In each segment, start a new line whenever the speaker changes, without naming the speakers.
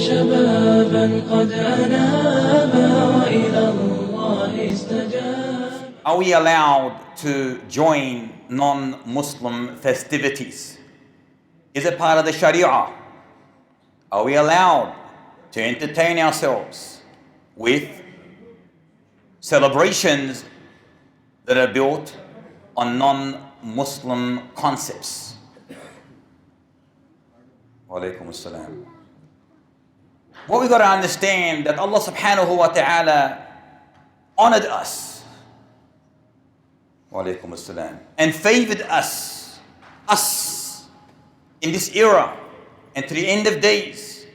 شبابا قد أنابا وإلى الله استجاب.
Are we allowed to join non-Muslim festivities? Is it part of the Sharia? Are we allowed to entertain ourselves with celebrations that are built on non-Muslim concepts? Wa alaikum assalam. What we got to understand that Allah subhanahu wa ta'ala honored us, wa alaikum assalam, and favored us in this era and to the end of days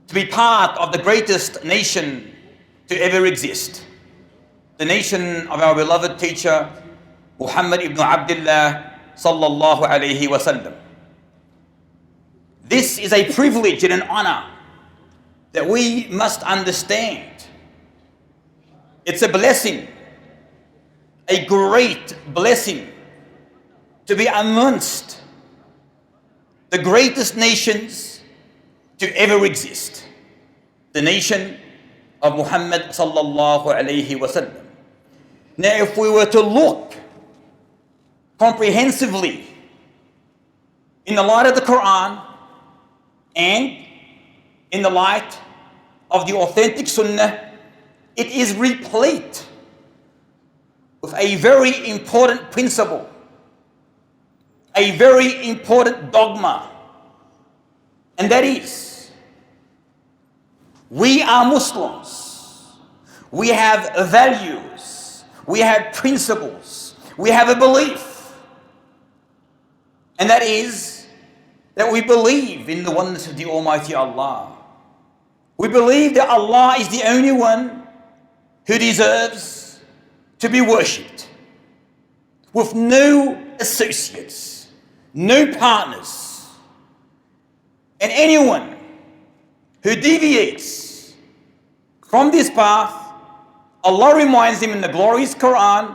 to be part of the greatest nation to ever exist, the nation of our beloved teacher Muhammad ibn Abdullah sallallahu alayhi wa sallam. This is a privilege and an honor that we must understand. It's a blessing, a great blessing, to be amongst the greatest nations to ever exist, the nation of Muhammad sallallahu alayhi wa sallam. Now, if we were to look comprehensively in the light of the Quran and in the light of the authentic Sunnah, it is replete with a very important principle, a very important dogma, and that is, we are Muslims. We have values, we have principles, we have a belief, and that is that we believe in the oneness of the Almighty Allah. We believe that Allah is the only one who deserves to be worshipped, with no associates, no partners. And anyone who deviates from this path, Allah reminds him in the glorious Quran,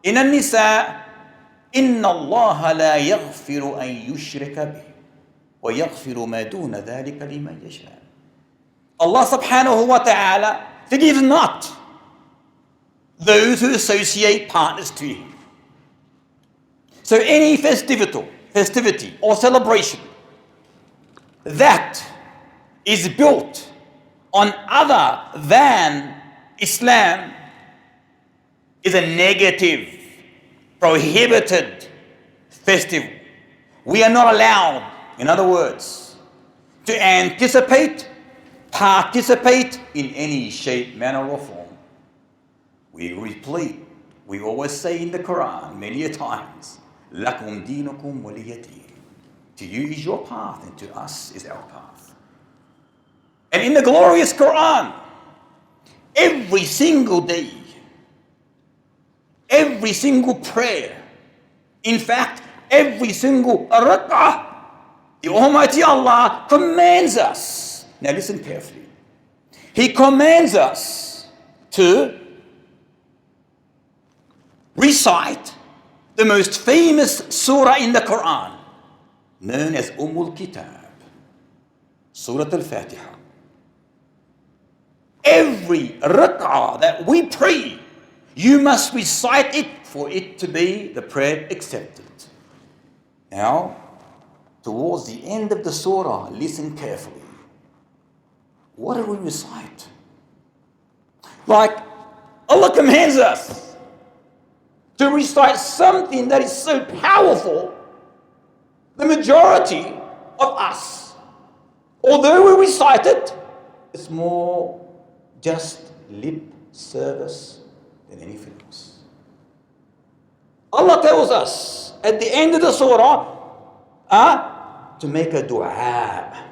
in An-Nisa, إِنَّ اللَّهَ لَا يَغْفِرُ أَن يُشْرِكَ بِهِ وَيَغْفِرُ مَا دُونَ ذَلِكَ لِمَن يَشَاءُ. Allah subhanahu wa ta'ala forgives not those who associate partners to Him. So any festivity or celebration that is built on other than Islam is a negative, prohibited festival. We are not allowed, in other words, to participate in any shape, manner or form. We repeat, we always say in the Quran many a times, لَكُمْ دِينُكُمْ وَلِيَ دِينِ. To you is your path and to us is our path. And in the glorious Quran, every single day, every single prayer, in fact, every single rak'ah, the Almighty Allah commands us. Now listen carefully. He commands us to recite the most famous surah in the Quran, known as Kitab, Surah Al-Fatiha. Every rak'ah that we pray, you must recite it for it to be the prayer accepted. Now, towards the end of the surah, listen carefully. What do we recite? Like, Allah commands us to recite something that is so powerful, the majority of us, although we recite it, it's more just lip service than anything else. Allah tells us at the end of the surah to make a dua,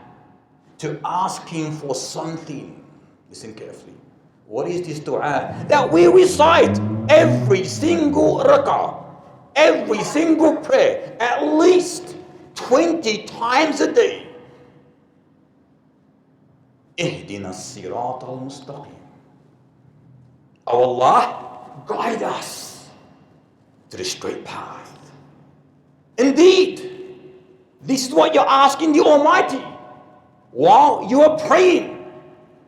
to ask Him for something. Listen carefully. What is this dua? That we recite every single rak'ah, every single prayer, at least 20 times a day. اهدنا الصراط المستقيم. Oh Allah, guide us to the straight path. Indeed, this is what you're asking the Almighty. while you are praying,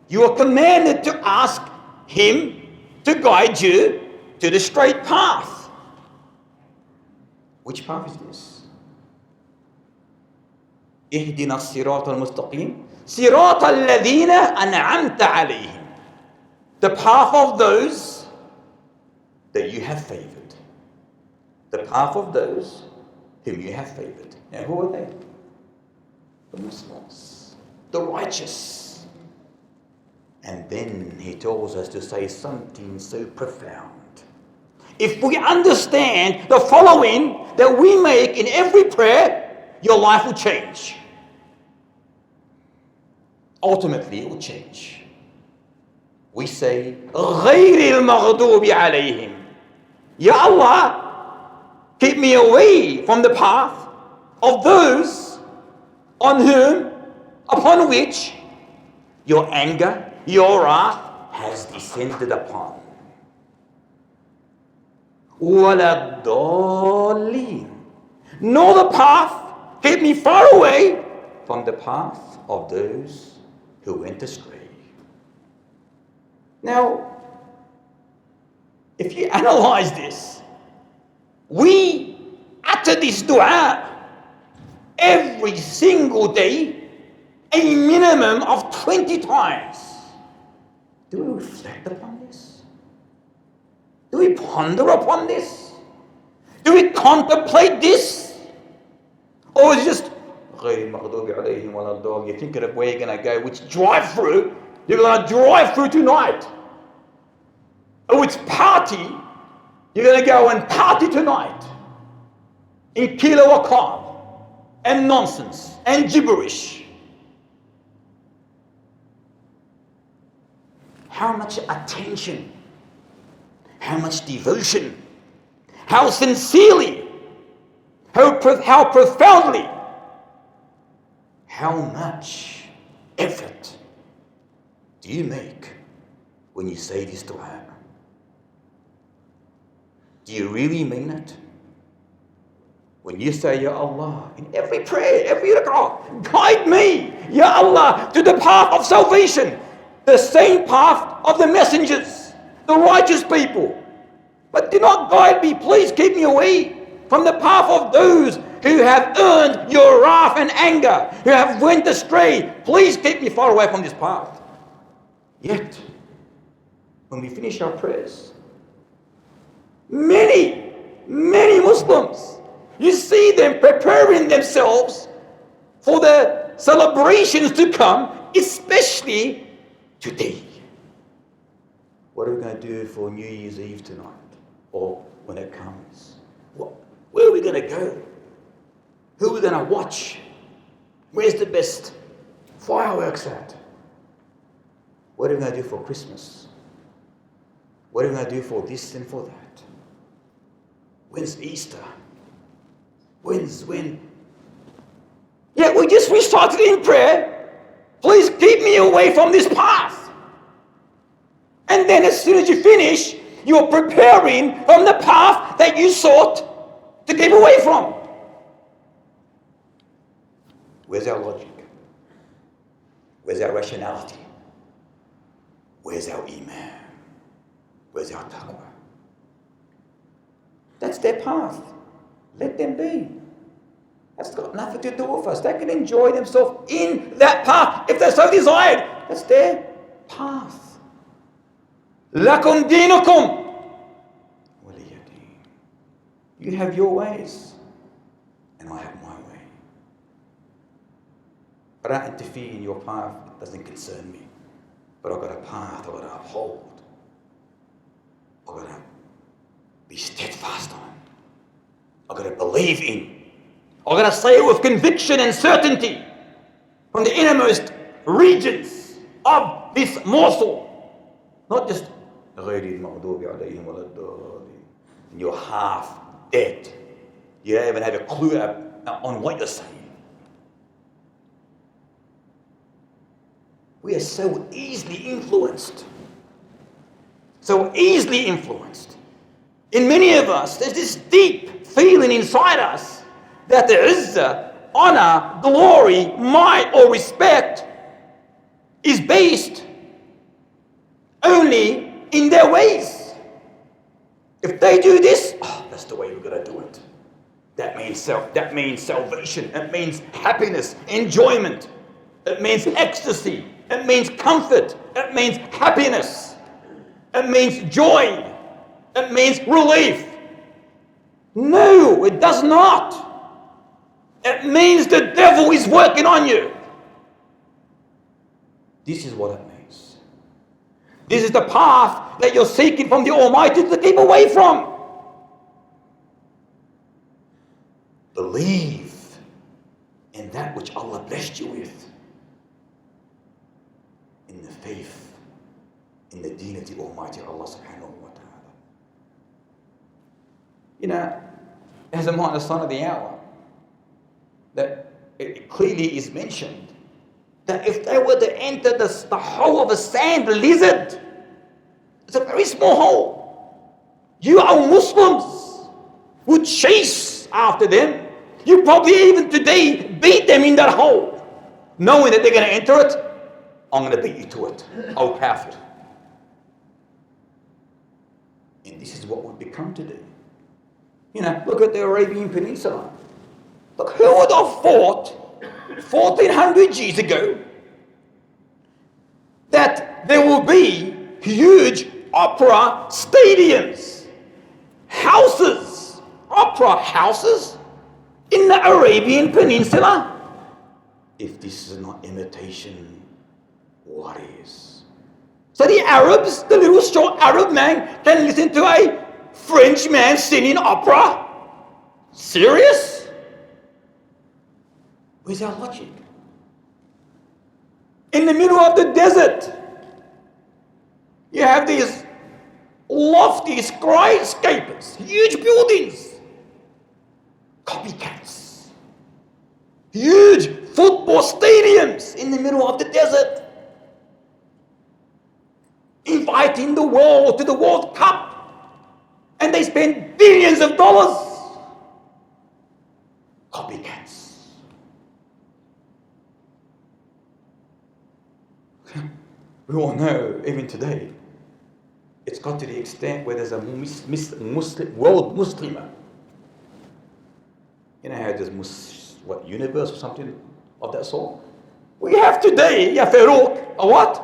you are commanded to ask Him to guide you to the straight path. Which path is this? اهدنا الصراط المستقيم صراط الذين أنعمت عليهم. The path of those that you have favored. The path of those whom you have favored. Now who are they? The Muslims, the righteous. And then he tells us to say something so profound. If we understand the following that we make in every prayer, your life will change. Ultimately, it will change. We say, غَيْرِ الْمَغْضُوبِ عَلَيْهِمْ. Ya Allah, keep me away from the path of those upon which your anger, your wrath has descended upon. وَلَا الضَّالِّينَ. Nor the path, keep me far away from the path of those who went astray. Now, if you analyze this, we utter this dua every single day, a minimum of 20 times. Do we reflect upon this? Do we ponder upon this? Do we contemplate this? Or is it just you're thinking of where you're going to go, which drive-through you're going to drive through tonight? Or which party you're going to go and party tonight? In kilo or carb and nonsense and gibberish. How much attention, how much devotion, how sincerely, how profoundly, how much effort do you make when you say this dua? Do you really mean it? When you say, Ya Allah, in every prayer, every rak'ah, guide me, Ya Allah, to the path of salvation, the same path of the messengers, the righteous people. But do not guide me, please keep me away from the path of those who have earned your wrath and anger, who have went astray. Please keep me far away from this path. Yet, when we finish our prayers, many Muslims, you see them preparing themselves for the celebrations to come, especially today. What are we going to do for New Year's Eve tonight? Or when it comes? Where are we going to go? Who are we going to watch? Where's the best fireworks at? What are we going to do for Christmas? What are we going to do for this and for that? When's Easter? When? Yeah, we started in prayer. Please keep me away from this path. And then as soon as you finish, you're preparing from the path that you sought to keep away from. Where's our logic? Where's our rationality? Where's our iman? Where's our taqwa? That's their path. Let them be. That's got nothing to do with us. They can enjoy themselves in that path if they so desired. That's their path. Lakum dinukum waliya din. You have your ways, and I have my way. I don't interfere in your path. It doesn't concern me. But I've got a path I've got to uphold. I've got to be steadfast on. I've got to believe in. I've got to say it with conviction and certainty from the innermost regions of this morsel. Not just you're half dead. You don't even have a clue on what you're saying. We are so easily influenced. So easily influenced. In many of us, there's this deep feeling inside us that the izzah, honor, glory, might, or respect is based only in their ways. If they do this, that's the way we're going to do it. That means salvation. It means happiness, enjoyment. It means ecstasy. It means comfort. It means happiness. It means joy. It means relief. No, it does not. It means the devil is working on you. This is what it means. This is the path that you're seeking from the Almighty to keep away from. Believe in that which Allah blessed you with. In the faith, in the deen of the Almighty Allah subhanahu wa ta'ala. You know, as a minor sign of the hour, that it clearly is mentioned that if they were to enter the hole of a sand lizard, it's a very small hole. You are Muslims would chase after them. You probably even today beat them in that hole, knowing that they're going to enter it. I'm going to beat you to it. Oh, kafir. And this is what we've become today. You know, look at the Arabian Peninsula. Look, who would have thought 1400 years ago that there will be huge opera stadiums, houses, opera houses in the Arabian Peninsula? If this is not imitation, what is? So the Arabs, the little short Arab man, can listen to a French man singing opera? Serious? Where's our logic? In the middle of the desert, you have these lofty skyscrapers, huge buildings, copycats, huge football stadiums in the middle of the desert, inviting the world to the World Cup, and they spend billions of dollars. Copycats. We all know, even today, it's got to the extent where there's a world Muslimah. You know how there's universe or something of that sort? We have today, Ya Farouk, a what?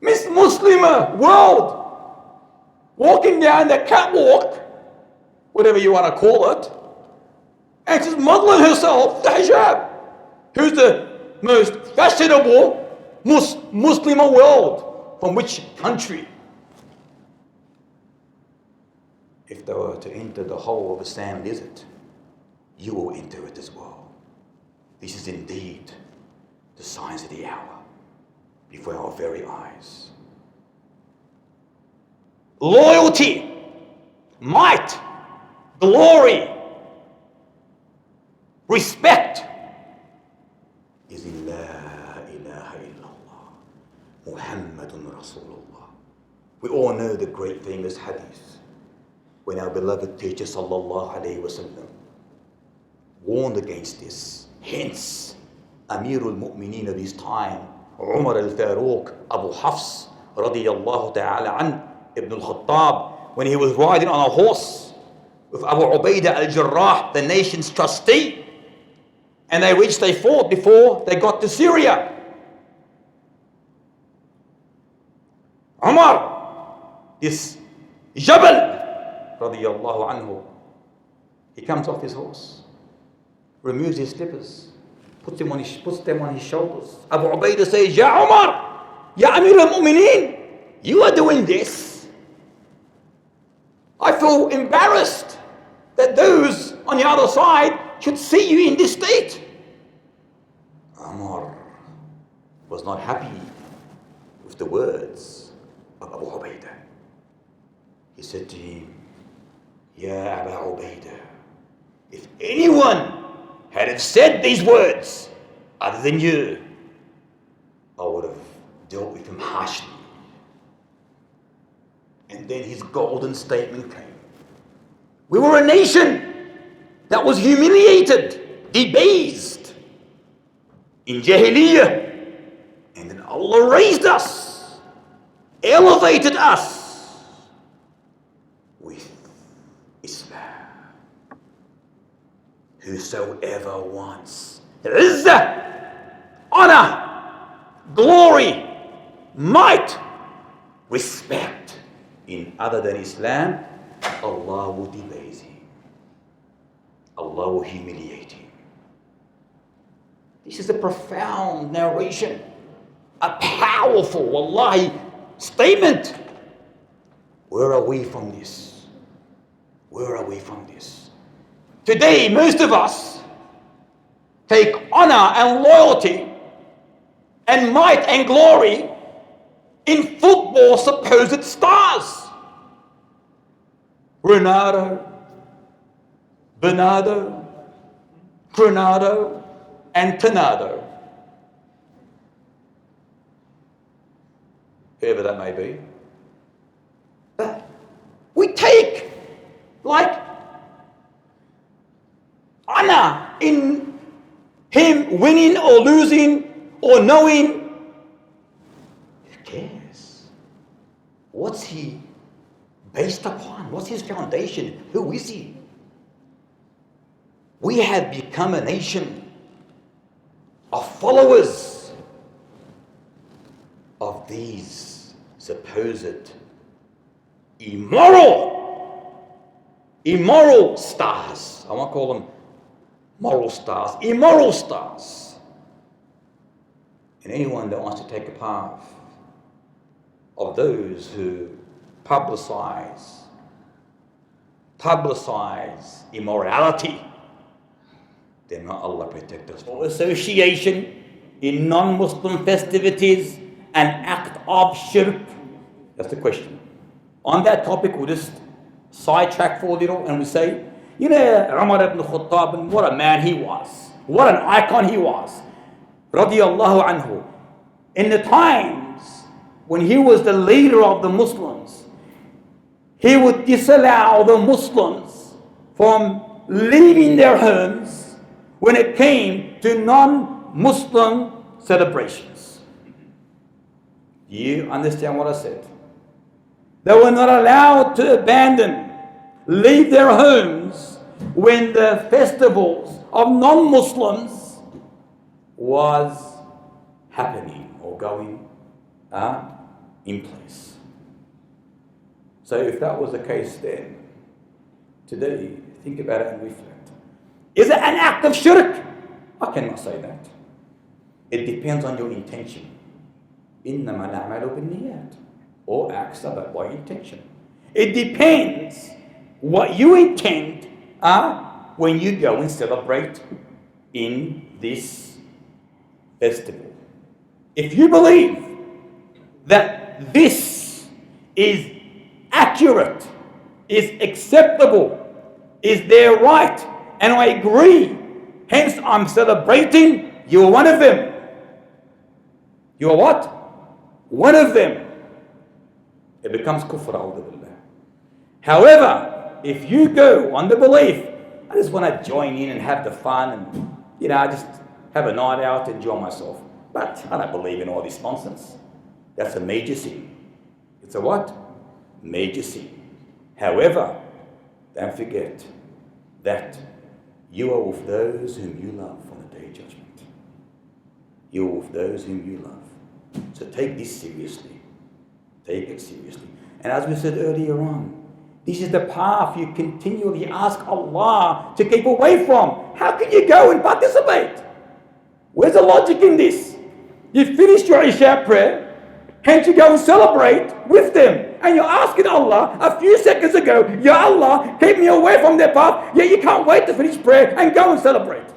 Miss Muslima world, walking down the catwalk, whatever you want to call it, and she's modeling herself, the hijab. Who's the most fashionable Muslim world? From which country? If they were to enter the hole of a sand desert, you will enter it as well. This is indeed the signs of the hour before our very eyes. Loyalty, might, glory, respect is in La ilaha illallah Muhammadun Rasulullah. We all know the great famous hadith when our beloved teacher sallallahu alayhi wasallam warned against this. Hence, Amirul Mu'mineen of his time, Umar al-Faruq, Abu Hafs radiyallahu ta'ala an, Ibn al-Khattab, when he was riding on a horse with Abu Ubaidah al-Jarrah, the nation's trustee, and they reached a fort before they got to Syria. Umar, this Jabal radiyallahu anhu, he comes off his horse, removes his slippers, puts them on his shoulders. Abu Ubaidah says, Ya Umar, Ya Amir al-Mu'mineen, you are doing this. I feel embarrassed that those on the other side should see you in this state. Umar was not happy with the words of Abu Ubaidah. He said to him, Ya Abu Ubaidah, if anyone had said these words other than you, I would have dealt with him harshly. And then his golden statement came. We were a nation that was humiliated, debased, in Jahiliyyah. And then Allah raised us, elevated us with Islam. Whosoever wants izzah, honor, glory, might, respect in other than Islam, Allah will debase him. Allah will humiliate him. This is a profound narration, a powerful, wallahi, statement. Where are we from this? Where are we from this? Today, most of us take honor and loyalty and might and glory in football supposed stars. Ronaldo, Bernardo, Granado, and Tornado. Whoever that may be. But we take like honor in him winning or losing or knowing. Who cares? What's he based upon? What's his foundation? Who is he? We have become a nation of followers of these supposed immoral stars. I won't call them moral stars, immoral stars. And anyone that wants to take a path of those who publicize immorality, then may Allah protect us. Or association in non-Muslim festivities, an act of shirk. That's the question. On that topic, we'll just sidetrack for a little and we say, you know, Umar ibn Khattab, what a man he was. What an icon he was. Radiyallahu anhu. In the times when he was the leader of the Muslims, he would disallow the Muslims from leaving their homes when it came to non-Muslim celebrations. Do you understand what I said? They were not allowed to leave their homes when the festivals of non-Muslims was happening or going in place. So if that was the case then, today, think about it and reflect. Is it an act of shirk? I cannot say that. It depends on your intention. إِنَّمَا الْأَعْمَالُ بِالنِّيَّاتِ. All acts are by intention. It depends what you intend when you go and celebrate in this festival. If you believe that this is accurate, is acceptable, is their right, and I agree, hence I'm celebrating, you're one of them. You're what? One of them. It becomes kufr, a'udhu billah. However, if you go on the belief, I just want to join in and have the fun and, I just have a night out, enjoy myself. But I don't believe in all this nonsense. That's a major sin. It's a what? Major sin. However, don't forget that you are with those whom you love on the day of judgment. You are with those whom you love. So take this seriously. Take it seriously. And as we said earlier on, this is the path you continually ask Allah to keep away from. How can you go and participate? Where's the logic in this? You finished your Isha prayer, can't you go and celebrate with them? And you're asking Allah a few seconds ago, Ya Allah, keep me away from their path, yet you can't wait to finish prayer and go and celebrate.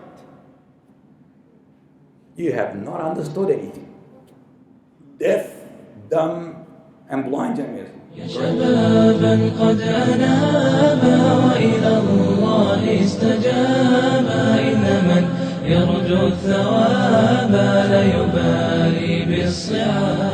You have not understood anything. Deaf, dumb, and blind young
يا شبابا قد أنابا وإلى الله استجابا إن من يرجو الثواب لا يبالي بالصعاب